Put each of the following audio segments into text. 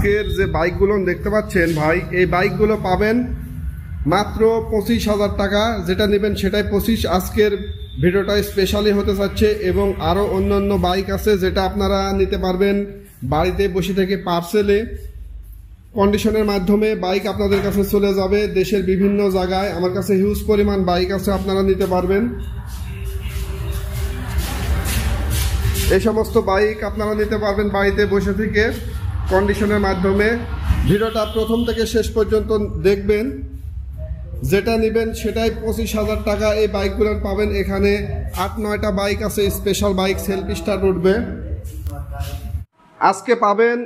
আজকের যে বাইকগুলো দেখতে পাচ্ছেন ভাই, এই বাইকগুলো পাবেন মাত্র 25,000 টাকা। যেটা নেবেন সেটাই 25। আজকের ভিডিওটা স্পেশালি হতে যাচ্ছে এবং আরও অন্যান্য বাইক আছে যেটা আপনারা নিতে পারবেন বাড়িতে বসে থেকে পার্সেলে কন্ডিশনের মাধ্যমে বাইক আপনাদের কাছে চলে যাবে দেশের বিভিন্ন জায়গায়। আমার কাছে হিউজ পরিমাণ বাইক আছে, আপনারা নিতে পারবেন। এই সমস্ত বাইক আপনারা নিতে পারবেন বাড়িতে বসে থেকে কন্ডিশনের মাধ্যমে। ভিডিওটা প্রথম থেকে শেষ পর্যন্ত দেখবেন। যেটা নেবেন সেটাই 25,000 টাকা। এই বাইকগুলো পাবেন এখানে 8-9টা বাইক আছে, স্পেশাল বাইক, সেলফ স্টার্ট উঠবে। আজকে পাবেন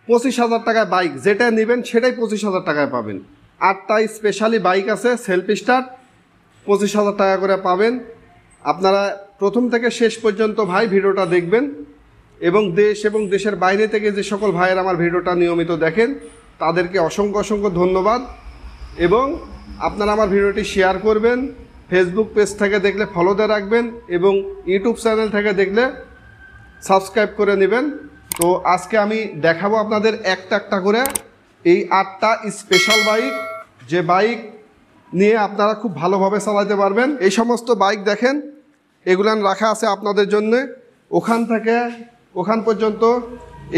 25,000 টাকায় বাইক, যেটা নেবেন সেটাই 25,000 টাকায় পাবেন। 8টা স্পেশালি বাইক আছে সেলফ স্টার্ট, 25,000 টাকা করে পাবেন। আপনারা প্রথম থেকে শেষ পর্যন্ত ভাই ভিডিওটা দেখবেন এবং দেশ এবং দেশের বাইরে থেকে যে সকল ভাইয়ের আমার ভিডিওটা নিয়মিত দেখেন তাদেরকে অসংখ্য অসংখ্য ধন্যবাদ। এবং আপনারা আমার ভিডিওটি শেয়ার করবেন, ফেসবুক পেজ থেকে দেখলে ফলো দিয়ে রাখবেন এবং ইউটিউব চ্যানেল থেকে দেখলে সাবস্ক্রাইব করে নেবেন। তো আজকে আমি দেখাবো আপনাদের একটা একটা করে এই 8টা স্পেশাল বাইক, যে বাইক নিয়ে আপনারা খুব ভালোভাবে চালাতে পারবেন। এই সমস্ত বাইক দেখেন, এগুলান রাখা আছে আপনাদের জন্য। ওখান থেকে ওখান পর্যন্ত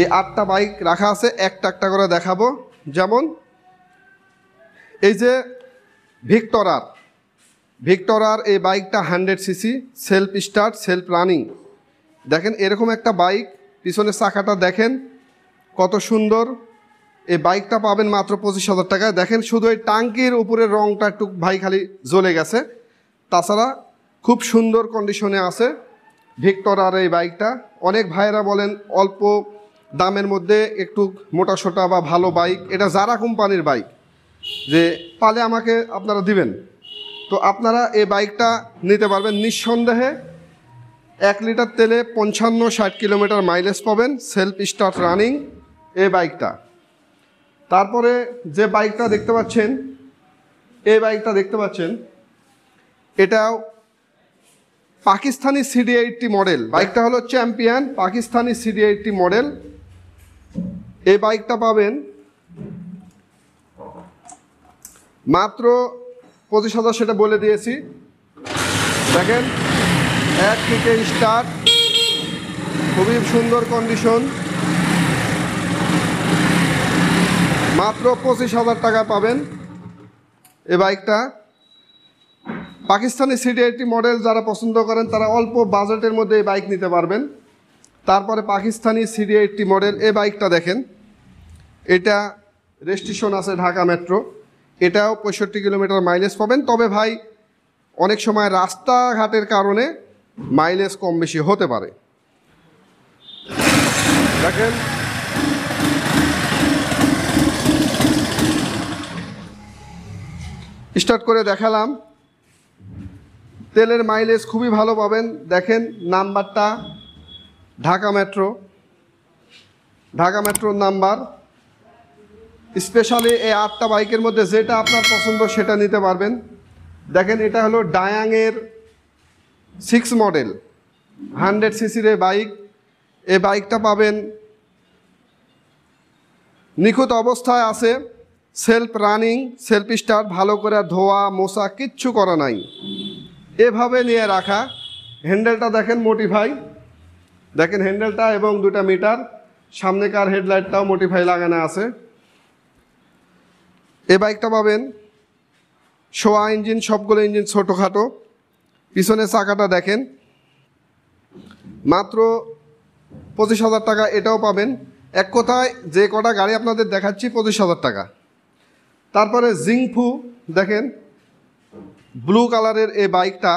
এই 8টা বাইক রাখা আছে, একটা একটা করে দেখাবো। যেমন এই যে ভিক্টরার এই বাইকটা 100 CC, self start, self running. দেখেন এরকম একটা বাইক, পিছনের চাকাটা দেখেন কত সুন্দর। এই বাইকটা পাবেন মাত্র 25,000 টাকায়। দেখেন শুধু এই টাঙ্কির উপরের রংটা একটু ভাই খালি জ্বলে গেছে, তাছাড়া খুব সুন্দর কন্ডিশনে আছে ভিক্টরার এই বাইকটা। অনেক ভাইয়েরা বলেন অল্প দামের মধ্যে একটু মোটাসোটা বা ভালো বাইক, এটা যারা কোম্পানির বাইক, যে পালে আমাকে আপনারা দিবেন। তো আপনারা এই বাইকটা নিতে পারবেন নিঃসন্দেহে। 1 লিটার তেলে 55-60 কিলোমিটার মাইলেজ পাবেন, সেলফ স্টার্ট রানিং এই বাইকটা। তারপরে যে বাইকটা দেখতে পাচ্ছেন, এই বাইকটা দেখতে পাচ্ছেন, এটাও পাকিস্তানি CD80 মডেল। বাইকটা হলো চ্যাম্পিয়ন পাকিস্তানি CD80 মডেল। এই বাইকটা পাবেন মাত্র 25,000, সেটা বলে দিয়েছি। দেখেন 1 থেকে স্টার্ট, খুবই সুন্দর কন্ডিশন, মাত্র 25,000 টাকা পাবেন এই বাইকটা। পাকিস্তানি CD80 মডেল যারা পছন্দ করেন তারা অল্প বাজেটের মধ্যে এই বাইক নিতে পারবেন। তারপরে পাকিস্তানি CD80 মডেল এই বাইকটা দেখেন, এটা রেজিস্ট্রেশন আছে ঢাকা মেট্রো। এটাও 65 কিলোমিটার মাইলেজ পাবেন। তবে ভাই অনেক সময় রাস্তাঘাটের কারণে মাইলেজ কম বেশি হতে পারে। দেখেন স্টার্ট করে দেখালাম, তেলের মাইলেজ খুবই ভালো পাবেন। দেখেন নাম্বারটা ঢাকা মেট্রোর নাম্বার। স্পেশালি এই 8টা বাইকের মধ্যে যেটা আপনার পছন্দ সেটা নিতে পারবেন। দেখেন এটা হলো ডায়াংয়ের 6 মডেল 100 সিসির এই বাইক। এই বাইকটা পাবেন নিখুঁত অবস্থায় আছে, সেলফ রানিং, সেলফ স্টার্ট, ভালো করে ধোয়া মোছা কিচ্ছু করা নাই, এভাবে নিয়ে রাখা। হ্যান্ডেলটা দেখেন মোটিফাই, দেখেন হ্যান্ডেলটা এবং 2টা মিটার। সামনেকার হেডলাইটটাও মোটিফাই লাগানো আছে। এই বাইকটা পাবেন শোয়া ইঞ্জিন, সবগুলো ইঞ্জিন ছোটোখাটো। পিছনের চাকাটা দেখেন মাত্র 25,000 টাকা, এটাও পাবেন। এক কথায় যে কটা গাড়ি আপনাদের দেখাচ্ছি 25,000 টাকা। তারপরে জিংফু দেখেন ব্লু কালারের এই বাইকটা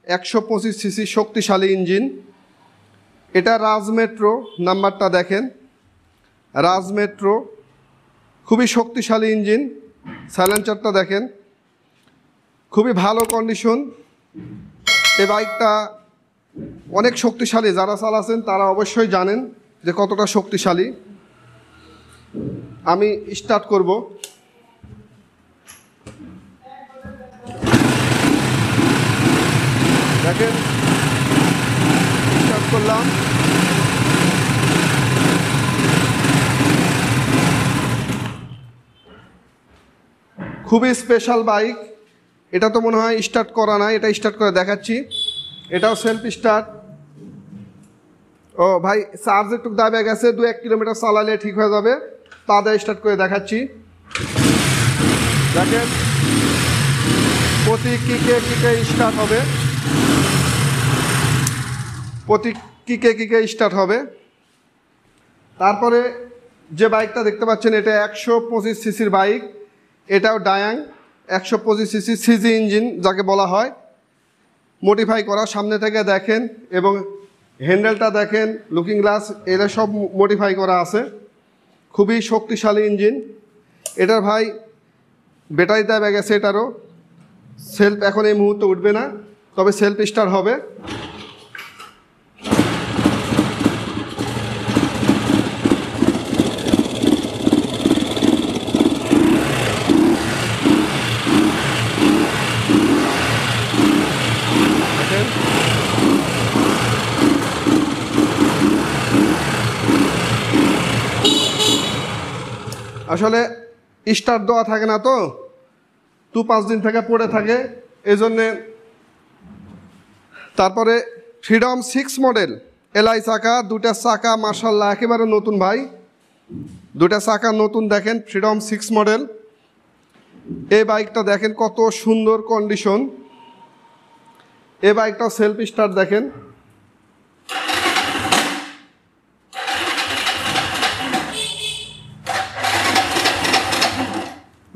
125 সিসি শক্তিশালী ইঞ্জিন। এটা রাজ মেট্রো, নাম্বারটা দেখেন রাজ মেট্রো, খুবই শক্তিশালী ইঞ্জিন। সাইলেন্সারটা দেখেন খুবই ভালো কন্ডিশন। এই বাইকটা অনেক শক্তিশালী, যারা চালাচ্ছেন তারা অবশ্যই জানেন যে কতটা শক্তিশালী। আমি স্টার্ট করব। দেখেন স্টার্ট করলাম, খুবই স্পেশাল বাইক। এটা তো মনে হয় স্টার্ট করা নাই, এটা স্টার্ট করে দেখাচ্ছি। এটাও সেলফ স্টার্ট। ও ভাই চার্জ একটু দাবে গেছে, 2-1 কিলোমিটার চালালে ঠিক হয়ে যাবে। তা দিয়ে স্টার্ট করে দেখাচ্ছি। দেখেন প্রতি কিকে স্টার্ট হবে, প্রতি কিকে স্টার্ট হবে। তারপরে যে বাইকটা দেখতে পাচ্ছেন এটা 125 সিসির বাইক। এটাও ডায়াং 125 সিসি সিজি ইঞ্জিন যাকে বলা হয়, মডিফাই করা। সামনে থেকে দেখেন এবং হ্যান্ডেলটা দেখেন, লুকিং গ্লাস, এরা সব মডিফাই করা আছে। খুবই শক্তিশালী ইঞ্জিন এটার ভাই। ব্যাটারি দেওয়া গেছে এটারও। সেলফ এখন এই মুহূর্তে উঠবে না, তবে সেলফ স্টার্ট হবে। আসলে স্টার্ট দেওয়া থাকে না তো, 2-5 দিন থেকে পড়ে থাকে এই জন্যে। তারপরে ফ্রিডম 6 মডেল এলআই চাকা, 2টা চাকা মার্শাল্লাহ একেবারে নতুন ভাই, 2টা চাকা নতুন। দেখেন ফ্রিডম 6 মডেল। এই বাইকটা দেখেন কত সুন্দর কন্ডিশন। এই বাইকটাও সেলফ স্টার্ট দেখেন।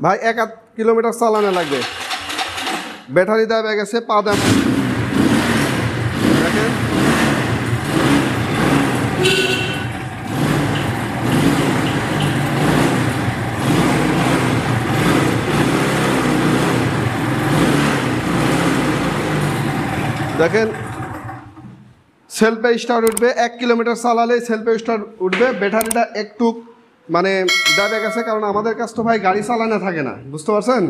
ভাই 1-8 কিলোমিটার চালানো লাগবে। ব্যাটারি দেওয়া গেছে 5 দেখেন। দেখেন সেলফে স্টার্ট উঠবে, 1 কিলোমিটার চালালে সেলফে স্টার্ট উঠবে। ব্যাটারিটা একটু মানে দাবে গেছে, কারণ আমাদের কাছে তো ভাই গাড়ি চালানো থাকে না, বুঝতে পারছেন।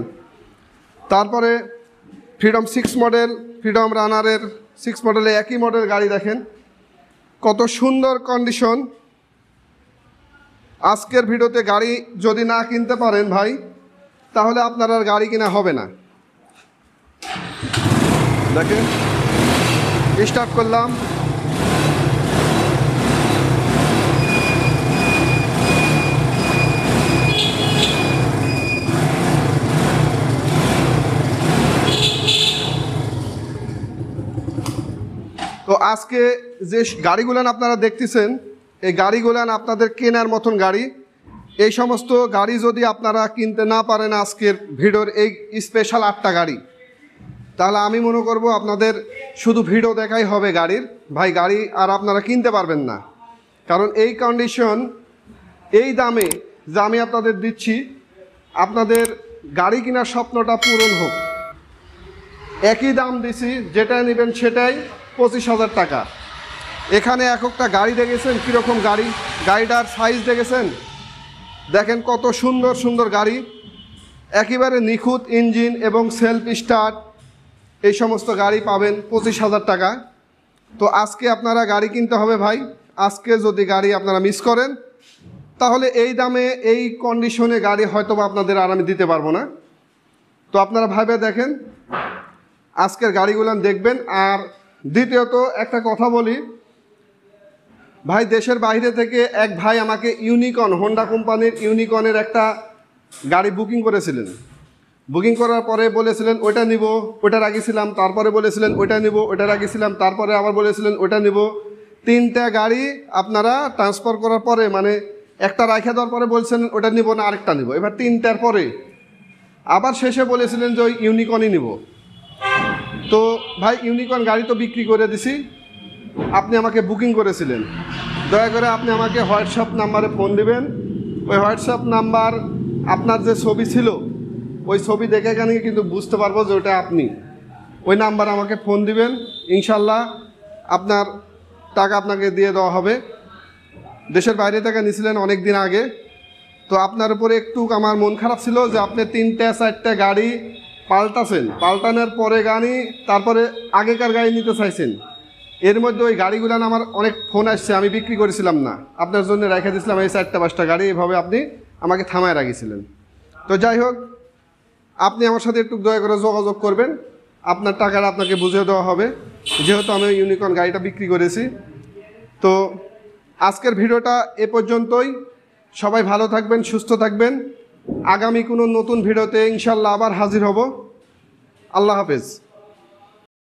তারপরে ফ্রিডম 6 মডেল, ফ্রিডম রানারের 6 মডেলে একই মডেল গাড়ি দেখেন কত সুন্দর কন্ডিশন। আজকের ভিডিওতে গাড়ি যদি না কিনতে পারেন ভাই, তাহলে আপনার আর গাড়ি কিনা হবে না। দেখেন স্টার্ট করলাম। তো আজকে যে গাড়িগুলান আপনারা দেখতেছেন, এই গাড়িগুলান আপনাদের কেনার মতন গাড়ি। এই সমস্ত গাড়ি যদি আপনারা কিনতে না পারেন আজকের ভিডিওর এই স্পেশাল 8টা গাড়ি, তাহলে আমি মনে করব আপনাদের শুধু ভিডিও দেখাই হবে গাড়ির। ভাই গাড়ি আর আপনারা কিনতে পারবেন না, কারণ এই কন্ডিশন, এই দামে যা আমি আপনাদের দিচ্ছি, আপনাদের গাড়ি কেনার স্বপ্নটা পূরণ হোক। একই দাম দিছি, যেটা নেবেন সেটাই 25,000 টাকা। এখানে একটা গাড়ি দেখেছেন কীরকম গাড়ি, গাড়িটার সাইজ দেখেছেন, দেখেন কত সুন্দর সুন্দর গাড়ি, একেবারে নিখুঁত ইঞ্জিন এবং সেলফ স্টার্ট। এই সমস্ত গাড়ি পাবেন 25,000 টাকা। তো আজকে আপনারা গাড়ি কিনতে হবে ভাই। আজকে যদি গাড়ি আপনারা মিস করেন, তাহলে এই দামে এই কন্ডিশনে গাড়ি হয়তো আপনাদের আর আমি দিতে পারবো না। তো আপনারা ভাবে দেখেন, আজকের গাড়িগুলো দেখবেন। আর দ্বিতীয়ত একটা কথা বলি ভাই, দেশের বাইরে থেকে এক ভাই আমাকে ইউনিকর্ন, হোন্ডা কোম্পানির ইউনিকর্নের একটা গাড়ি বুকিং করেছিলেন। বুকিং করার পরে বলেছিলেন ওইটা নিব, ওইটা রাখিছিলাম। তারপরে বলেছিলেন ওইটা নিব, ওইটা রাখিছিলাম। তারপরে আবার বলেছিলেন ওইটা নিব। 3টা গাড়ি আপনারা ট্রান্সফার করার পরে, মানে একটা রাখা দেওয়ার পরে বলছেন ওটা নিব না, আরেকটা নিব। এবার 3টার পরে আবার শেষে বলেছিলেন যে ওই ইউনিকর্নই নিব। তো ভাই ইউনিকর্ন গাড়ি তো বিক্রি করে দিছি, আপনি আমাকে বুকিং করেছিলেন। দয়া করে আপনি আমাকে হোয়াটসঅ্যাপ নাম্বারে ফোন দিবেন। ওই হোয়াটসঅ্যাপ নাম্বার আপনার যে ছবি ছিল, ওই ছবি দেখে এখানে কিন্তু বুঝতে পারবো যে ওটা আপনি। ওই নাম্বার আমাকে ফোন দিবেন, ইনশাল্লাহ আপনার টাকা আপনাকে দিয়ে দেওয়া হবে। দেশের বাইরে থেকে নিয়েছিলেন অনেক দিন আগে, তো আপনার উপরে একটু আমার মন খারাপ ছিল যে আপনি 3-4টা গাড়ি পাল্টাছেন, পাল্টানোর পরে গাড়ি তারপরে আগেকার গাড়ি নিতে চাইছেন। এর মধ্যে ওই গাড়িগুলো আমার অনেক ফোন আসছে, আমি বিক্রি করেছিলাম না, আপনার জন্য রেখে দিয়েছিলাম এই 4-5টা গাড়ি। এভাবে আপনি আমাকে থামায় রাখিয়েছিলেন। তো যাই হোক, আপনি আমার সাথে একটু দয়া করে যোগাযোগ করবেন, আপনার টাকাটা আপনাকে বুঝিয়ে দেওয়া হবে, যেহেতু আমি ইউনিকর্ন গাড়িটা বিক্রি করেছি। তো আজকের ভিডিওটা এ পর্যন্তই। সবাই ভালো থাকবেন, সুস্থ থাকবেন। আগামী কোনো নতুন ভিডিওতে ইনশাল্লাহ আবার হাজির হব। আল্লাহ হাফেজ।